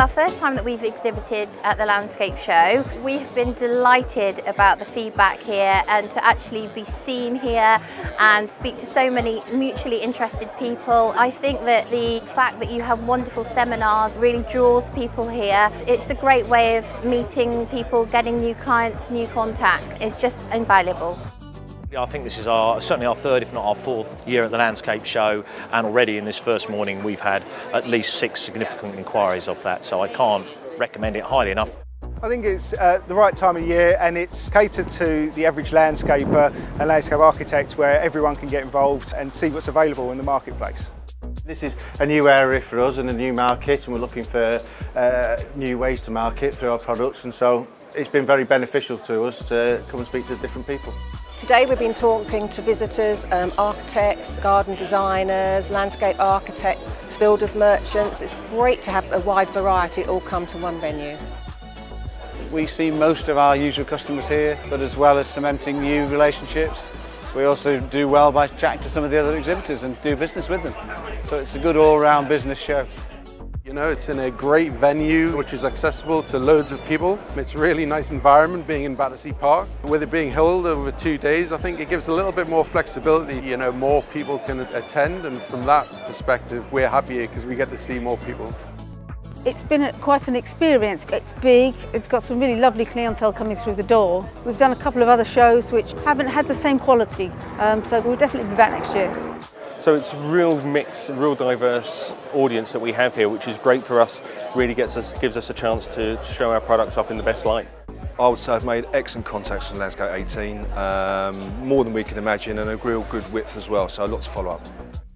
our first time that we've exhibited at the Landscape Show. We've been delighted about the feedback here and to actually be seen here and speak to so many mutually interested people. I think that the fact that you have wonderful seminars really draws people here. It's a great way of meeting people, getting new clients, new contacts. It's just invaluable. I think this is certainly our third, if not our fourth year at the Landscape Show, and already in this first morning we've had at least 6 significant inquiries off that, so I can't recommend it highly enough. I think it's the right time of year, and it's catered to the average landscaper and landscape architect, where everyone can get involved and see what's available in the marketplace. This is a new area for us and a new market, and we're looking for new ways to market through our products, and so it's been very beneficial to us to come and speak to different people. Today we've been talking to visitors, architects, garden designers, landscape architects, builders, merchants. It's great to have a wide variety all come to one venue. We see most of our usual customers here, but as well as cementing new relationships, we also do well by chatting to some of the other exhibitors and do business with them. So it's a good all-round business show. You know, it's in a great venue which is accessible to loads of people. It's a really nice environment being in Battersea Park. With it being held over 2 days, I think it gives a little bit more flexibility. You know, more people can attend, and from that perspective we're happier because we get to see more people. It's been quite an experience. It's big, it's got some really lovely clientele coming through the door. We've done a couple of other shows which haven't had the same quality, so we'll definitely be back next year. So it's a real mix, a real diverse audience that we have here, which is great for us, really gives us a chance to show our products off in the best light. I would say I've made excellent contacts with Landscape 18, more than we can imagine, and a real good width as well, so lots to follow up.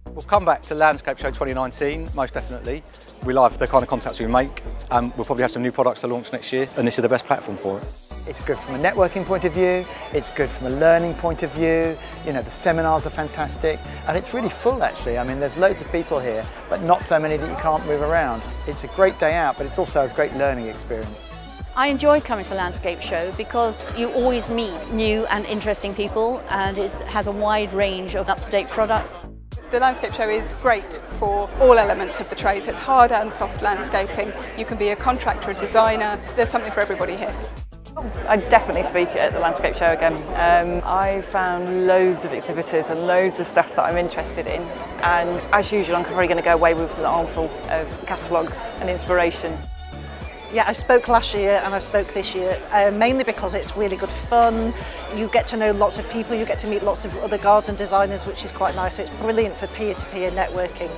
We'll come back to Landscape Show 2019, most definitely. We love the kind of contacts we make, and we'll probably have some new products to launch next year, and this is the best platform for it. It's good from a networking point of view, it's good from a learning point of view, you know, the seminars are fantastic, and it's really full actually. I mean, there's loads of people here, but not so many that you can't move around. It's a great day out, but it's also a great learning experience. I enjoy coming to Landscape Show because you always meet new and interesting people, and it has a wide range of up-to-date products. The Landscape Show is great for all elements of the trade. It's hard and soft landscaping. You can be a contractor, a designer. There's something for everybody here. I'd definitely speak at the Landscape Show again. I found loads of exhibitors and loads of stuff that I'm interested in, and as usual I'm probably going to go away with an armful of catalogues and inspiration. Yeah, I spoke last year and I spoke this year, mainly because it's really good fun. You get to know lots of people, you get to meet lots of other garden designers, which is quite nice, so it's brilliant for peer-to-peer networking.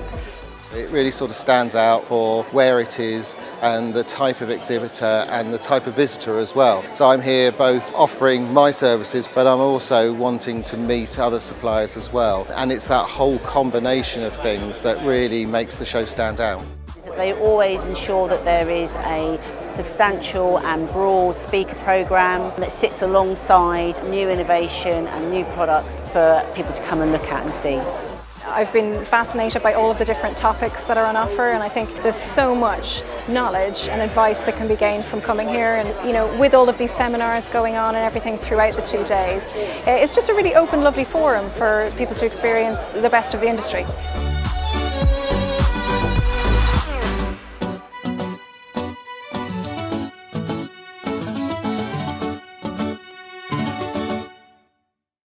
It really sort of stands out for where it is and the type of exhibitor and the type of visitor as well. So I'm here both offering my services, but I'm also wanting to meet other suppliers as well. And it's that whole combination of things that really makes the show stand out. They always ensure that there is a substantial and broad speaker programme that sits alongside new innovation and new products for people to come and look at and see. I've been fascinated by all of the different topics that are on offer, and I think there's so much knowledge and advice that can be gained from coming here, and you know, with all of these seminars going on and everything throughout the 2 days, it's just a really open, lovely forum for people to experience the best of the industry.